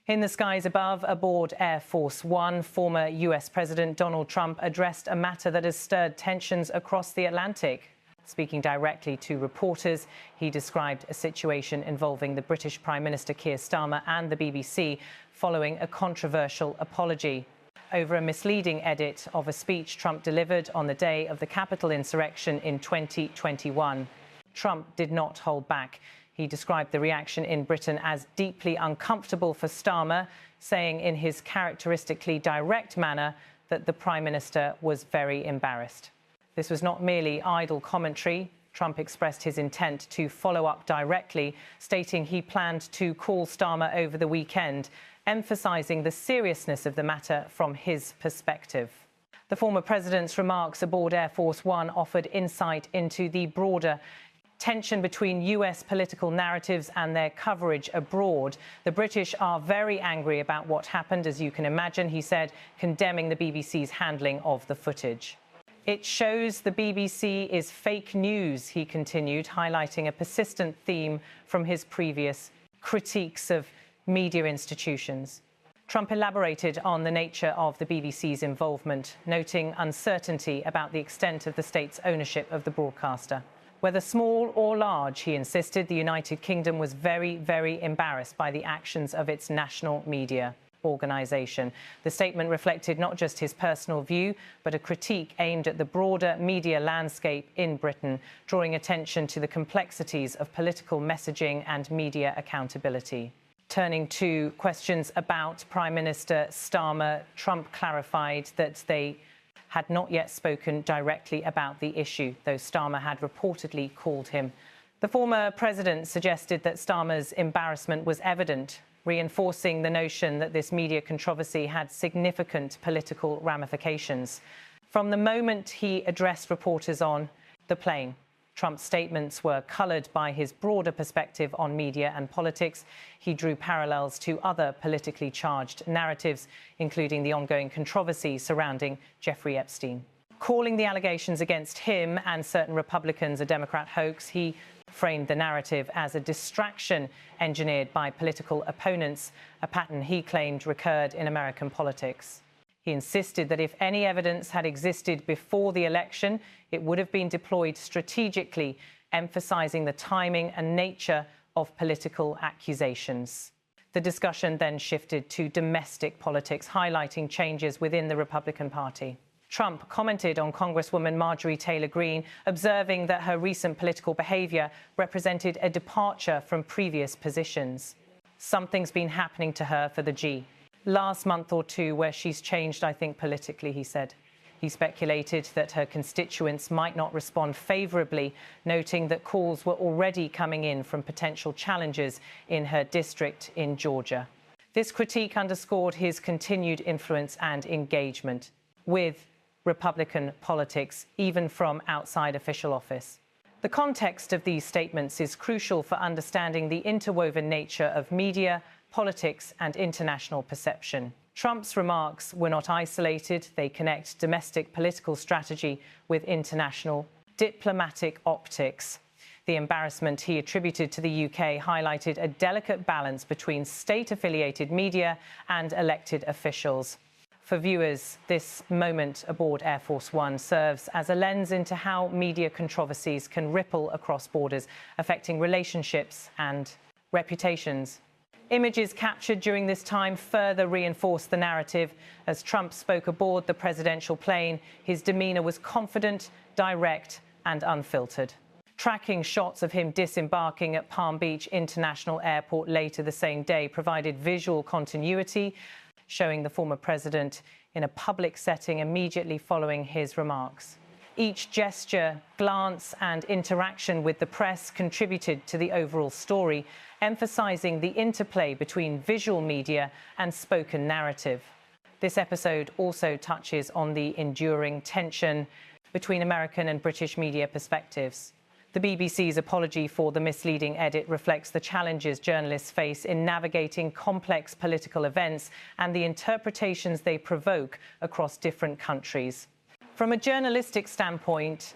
In the skies above, aboard Air Force One, former US President Donald Trump addressed a matter that has stirred tensions across the Atlantic. Speaking directly to reporters, he described a situation involving the British Prime Minister Keir Starmer and the BBC following a controversial apology over a misleading edit of a speech Trump delivered on the day of the Capitol insurrection in 2021. Trump did not hold back. He described the reaction in Britain as deeply uncomfortable for Starmer, saying in his characteristically direct manner that the Prime Minister was very embarrassed. This was not merely idle commentary. Trump expressed his intent to follow up directly, stating he planned to call Starmer over the weekend, emphasising the seriousness of the matter from his perspective. The former president's remarks aboard Air Force One offered insight into the broader tension between US political narratives and their coverage abroad. The British are very angry about what happened, as you can imagine, he said, condemning the BBC's handling of the footage. It shows the BBC is fake news, he continued, highlighting a persistent theme from his previous critiques of media institutions. Trump elaborated on the nature of the BBC's involvement, noting uncertainty about the extent of the state's ownership of the broadcaster. Whether small or large, he insisted, the United Kingdom was very, very embarrassed by the actions of its national media organisation. The statement reflected not just his personal view, but a critique aimed at the broader media landscape in Britain, drawing attention to the complexities of political messaging and media accountability. Turning to questions about Prime Minister Starmer, Trump clarified that they had not yet spoken directly about the issue, though Starmer had reportedly called him. The former president suggested that Starmer's embarrassment was evident, reinforcing the notion that this media controversy had significant political ramifications. From the moment he addressed reporters on the plane, Trump's statements were coloured by his broader perspective on media and politics. He drew parallels to other politically charged narratives, including the ongoing controversy surrounding Jeffrey Epstein. Calling the allegations against him and certain Republicans a Democrat hoax, he framed the narrative as a distraction engineered by political opponents, a pattern he claimed recurred in American politics. He insisted that if any evidence had existed before the election, it would have been deployed strategically, emphasising the timing and nature of political accusations. The discussion then shifted to domestic politics, highlighting changes within the Republican Party. Trump commented on Congresswoman Marjorie Taylor Greene, observing that her recent political behaviour represented a departure from previous positions. Something's been happening to her for the last month or two where she's changed, I think, politically, he said. He speculated that her constituents might not respond favourably, noting that calls were already coming in from potential challengers in her district in Georgia. This critique underscored his continued influence and engagement with Republican politics, even from outside official office. The context of these statements is crucial for understanding the interwoven nature of media, politics and international perception. Trump's remarks were not isolated. They connect domestic political strategy with international diplomatic optics. The embarrassment he attributed to the UK highlighted a delicate balance between state-affiliated media and elected officials. For viewers, this moment aboard Air Force One serves as a lens into how media controversies can ripple across borders, affecting relationships and reputations. Images captured during this time further reinforced the narrative. As Trump spoke aboard the presidential plane, his demeanour was confident, direct and unfiltered. Tracking shots of him disembarking at Palm Beach International Airport later the same day provided visual continuity, showing the former president in a public setting immediately following his remarks. Each gesture, glance and interaction with the press contributed to the overall story, emphasising the interplay between visual media and spoken narrative. This episode also touches on the enduring tension between American and British media perspectives. The BBC's apology for the misleading edit reflects the challenges journalists face in navigating complex political events and the interpretations they provoke across different countries. From a journalistic standpoint,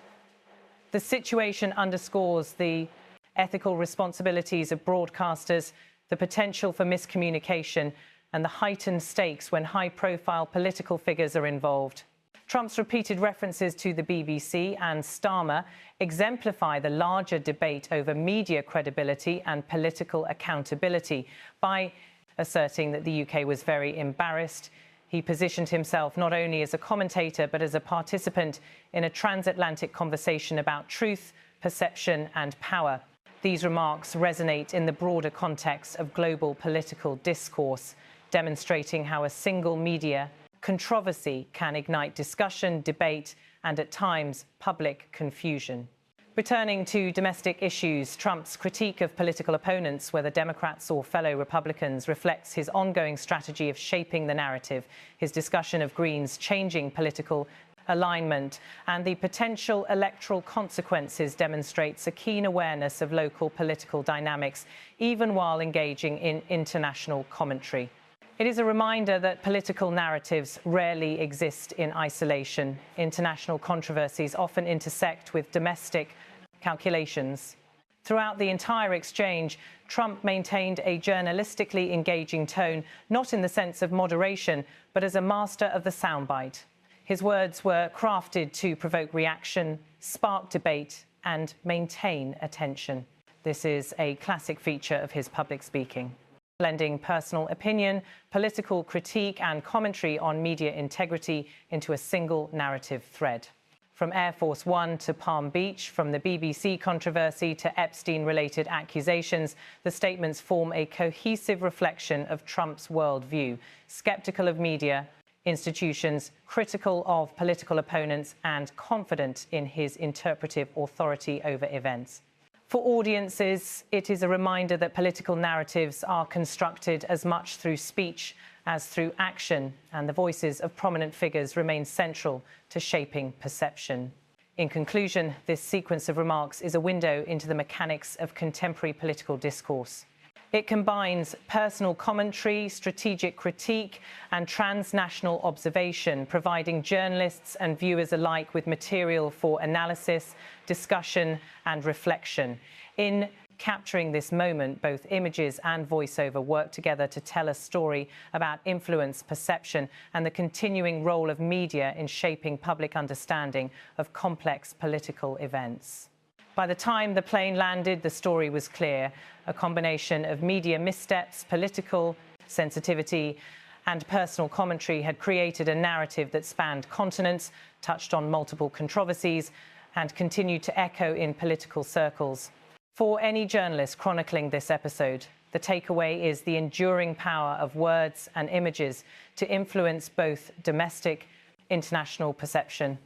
the situation underscores the ethical responsibilities of broadcasters, the potential for miscommunication, and the heightened stakes when high-profile political figures are involved. Trump's repeated references to the BBC and Starmer exemplify the larger debate over media credibility and political accountability. By asserting that the UK was very embarrassed, he positioned himself not only as a commentator but as a participant in a transatlantic conversation about truth, perception and power. These remarks resonate in the broader context of global political discourse, demonstrating how a single media controversy can ignite discussion, debate and, at times, public confusion. Returning to domestic issues, Trump's critique of political opponents, whether Democrats or fellow Republicans, reflects his ongoing strategy of shaping the narrative. His discussion of Greene's changing political alignment and the potential electoral consequences demonstrates a keen awareness of local political dynamics, even while engaging in international commentary. It is a reminder that political narratives rarely exist in isolation. International controversies often intersect with domestic calculations. Throughout the entire exchange, Trump maintained a journalistically engaging tone, not in the sense of moderation, but as a master of the soundbite. His words were crafted to provoke reaction, spark debate, and maintain attention. This is a classic feature of his public speaking, blending personal opinion, political critique and commentary on media integrity into a single narrative thread. From Air Force One to Palm Beach, from the BBC controversy to Epstein-related accusations, the statements form a cohesive reflection of Trump's worldview, sceptical of media institutions, critical of political opponents and confident in his interpretive authority over events. For audiences, it is a reminder that political narratives are constructed as much through speech as through action, and the voices of prominent figures remain central to shaping perception. In conclusion, this sequence of remarks is a window into the mechanics of contemporary political discourse. It combines personal commentary, strategic critique, and transnational observation, providing journalists and viewers alike with material for analysis, discussion, and reflection. In capturing this moment, both images and voiceover work together to tell a story about influence, perception, and the continuing role of media in shaping public understanding of complex political events. By the time the plane landed, the story was clear. A combination of media missteps, political sensitivity, and personal commentary had created a narrative that spanned continents, touched on multiple controversies, and continued to echo in political circles. For any journalist chronicling this episode, the takeaway is the enduring power of words and images to influence both domestic and international perception.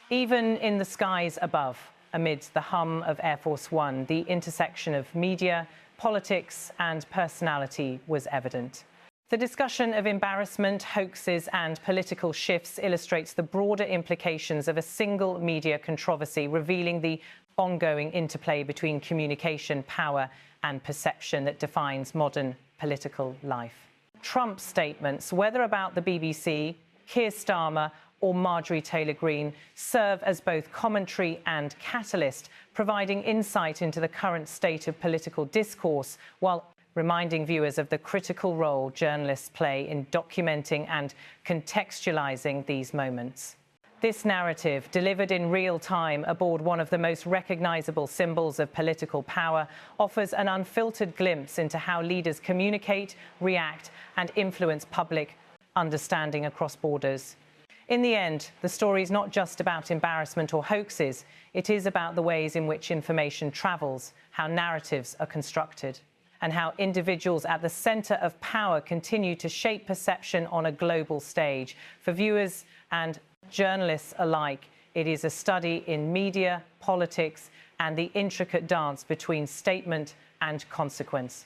Even in the skies above, amidst the hum of Air Force One, the intersection of media, politics and personality was evident. The discussion of embarrassment, hoaxes and political shifts illustrates the broader implications of a single media controversy, revealing the ongoing interplay between communication, power and perception that defines modern political life. Trump's statements, whether about the BBC, Keir Starmer or Marjorie Taylor Greene, serve as both commentary and catalyst, providing insight into the current state of political discourse while reminding viewers of the critical role journalists play in documenting and contextualizing these moments. This narrative, delivered in real time aboard one of the most recognizable symbols of political power, offers an unfiltered glimpse into how leaders communicate, react, and influence public understanding across borders. In the end, the story is not just about embarrassment or hoaxes. It is about the ways in which information travels, how narratives are constructed, and how individuals at the center of power continue to shape perception on a global stage. For viewers and journalists alike, it is a study in media, politics, and the intricate dance between statement and consequence.